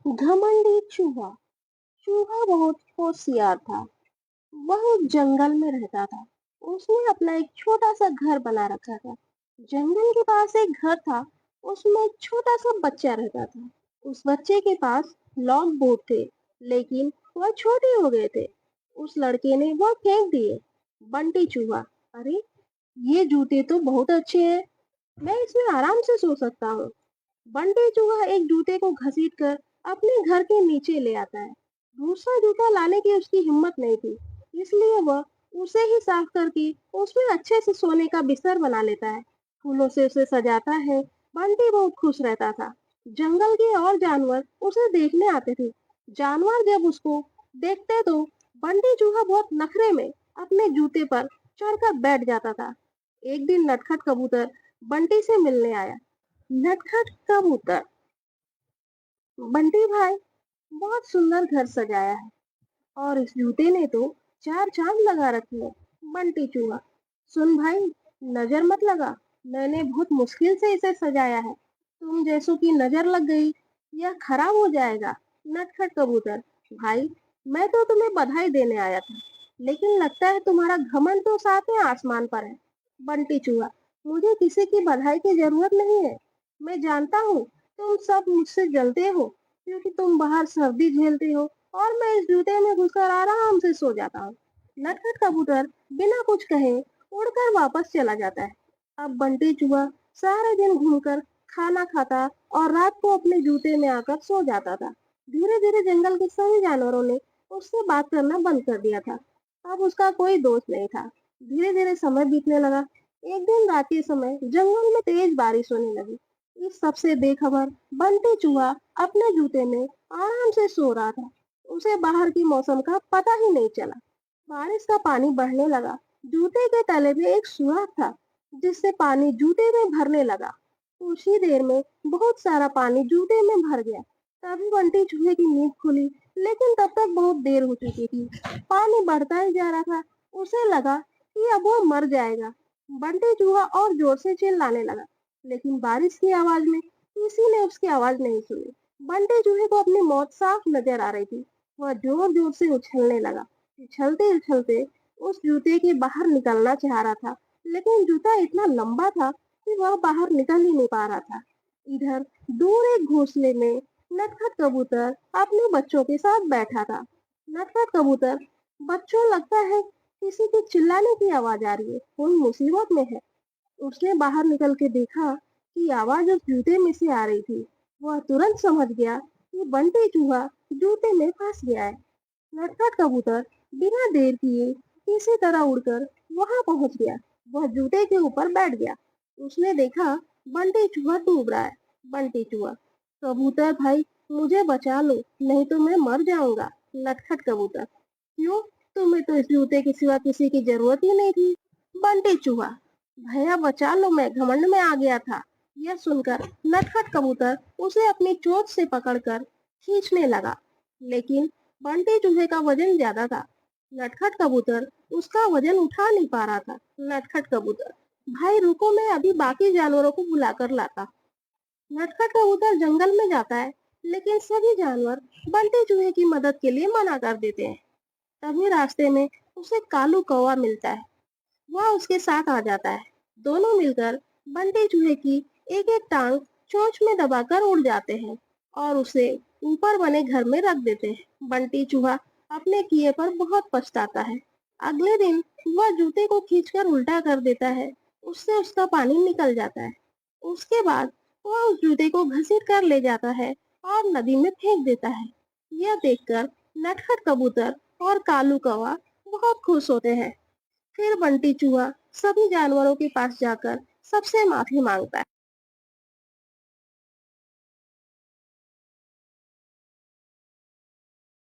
घमंडी चूहा। चूहा बहुत होशियार था। वह एक जंगल में रहता था। उसने अपना एक छोटा सा घर बना रखा था। जंगल के पास एक घर था। उसमें एक छोटा सा बच्चा रहता था। उस बच्चे के पास लॉन्ग बूट थे, लेकिन वह छोटे हो गए थे। उस लड़के ने वह फेंक दिए। बंटी चूहा, अरे ये जूते तो बहुत अच्छे हैं, मैं इसमें आराम से सो सकता हूँ। बंटी चूहा एक जूते को घसीटकर अपने घर के नीचे ले आता है। दूसरा जूता लाने की उसकी हिम्मत नहीं थी, इसलिए वह उसे ही साफ करके उसमें अच्छे से सोने का बिस्तर बना लेता है। फूलों से उसे सजाता है। बंटी बहुत खुश रहता था। जंगल के और जानवर उसे देखने आते थे। जानवर जब उसको देखते तो बंटी चूहा बहुत नखरे में अपने जूते पर चढ़कर बैठ जाता था। एक दिन नटखट कबूतर बंटी से मिलने आया। नटखट कबूतर, बंटी भाई, बहुत सुंदर घर सजाया है और इस जूते ने तो चार चांद लगा रखे हैं। बंटी चूहा, सुन भाई, नजर मत लगा, मैंने बहुत मुश्किल से इसे सजाया है। तुम जैसों की नजर लग गई, यह खराब हो जाएगा। नटखट कबूतर, भाई, मैं तो तुम्हें बधाई देने आया था, लेकिन लगता है तुम्हारा घमंड तो सातवें आसमान पर है। बंटी चूहा, मुझे किसी की बधाई की जरूरत नहीं है। मैं जानता हूँ तुम सब मुझसे जलते हो, क्योंकि तुम बाहर सर्दी झेलते हो और मैं इस जूते में घुसकर आराम से सो जाता हूँ। नटखट कबूतर बिना कुछ कहे उड़कर वापस चला जाता है। अब बंटी चूहा सारे दिन घूमकर खाना खाता और रात को अपने जूते में आकर सो जाता था। धीरे धीरे जंगल के सभी जानवरों ने उससे बात करना बंद कर दिया था। अब उसका कोई दोस्त नहीं था। धीरे धीरे समय बीतने लगा। एक दिन रात के समय जंगल में तेज बारिश होने लगी। इस सबसे बेखबर बंटी चूहा अपने जूते में आराम से सो रहा था। उसे बाहर की मौसम का पता ही नहीं चला। बारिश का पानी बढ़ने लगा। जूते के तले में एक सुराख था, जिससे पानी जूते में भरने लगा। कुछ ही देर में बहुत सारा पानी जूते में भर गया। तभी बंटी चूहे की नींद खुली, लेकिन तब तक बहुत देर हो चुकी थी। पानी बढ़ता ही जा रहा था। उसे लगा कि अब वो मर जाएगा। बंटी चूहा और जोर से चिल्लाने लगा, लेकिन बारिश की आवाज में किसी ने उसकी आवाज नहीं सुनी। बंटी चूहे को अपनी मौत साफ नजर आ रही थी। वह जोर जोर से उछलने लगा। उछलते उछलते उस जूते के बाहर निकलना चाह रहा था, लेकिन जूता इतना लंबा था कि वह बाहर निकल ही नहीं पा रहा था। इधर दूर एक घोंसले में नटखट कबूतर अपने बच्चों के साथ बैठा था। नटखट कबूतर, बच्चों, लगता है किसी के चिल्लाने की आवाज आ रही है, कोई मुसीबत में है। उसने बाहर निकल के देखा कि आवाज उस जूते में से आ रही थी। वह तुरंत समझ गया कि बंटी चूहा जूते में फंस गया है। नटखट कबूतर बिना देर किए किसी तरह उड़कर वहां पहुंच गया। वह जूते के ऊपर बैठ गया। उसने देखा बंटी चूहा डूब रहा है। बंटी चूहा, कबूतर भाई, मुझे बचा लो, नहीं तो मैं मर जाऊंगा। नटखट कबूतर, क्यों, तुम्हें तो इस जूते के सिवा किसी की जरूरत ही नहीं थी। बंटी चूहा, भैया बचा लो, मैं घमंड में आ गया था। यह सुनकर नटखट कबूतर उसे अपनी चोंच से पकड़कर खींचने लगा, लेकिन बंटी चूहे का वजन ज्यादा था। नटखट कबूतर उसका वजन उठा नहीं पा रहा था। नटखट कबूतर, भाई रुको, मैं अभी बाकी जानवरों को बुलाकर लाता। नटखट कबूतर जंगल में जाता है, लेकिन सभी जानवर बंटी चूहे की मदद के लिए मना कर देते हैं। तभी रास्ते में उसे कालू कौवा मिलता है। वह उसके साथ आ जाता है। दोनों मिलकर बंटी चूहे की एक एक टांग चोंच में दबाकर उड़ जाते हैं और उसे ऊपर बने घर में रख देते हैं। बंटी चूहा अपने किए पर बहुत पछताता है। अगले दिन वह जूते को खींचकर उल्टा कर देता है। उससे उसका पानी निकल जाता है। उसके बाद वह उस जूते को घसीट कर ले जाता है और नदी में फेंक देता है। यह देखकर नटखट कबूतर और कालू कौवा बहुत खुश होते हैं। फिर बंटी चूहा सभी जानवरों के पास जाकर सबसे माफी मांगता है।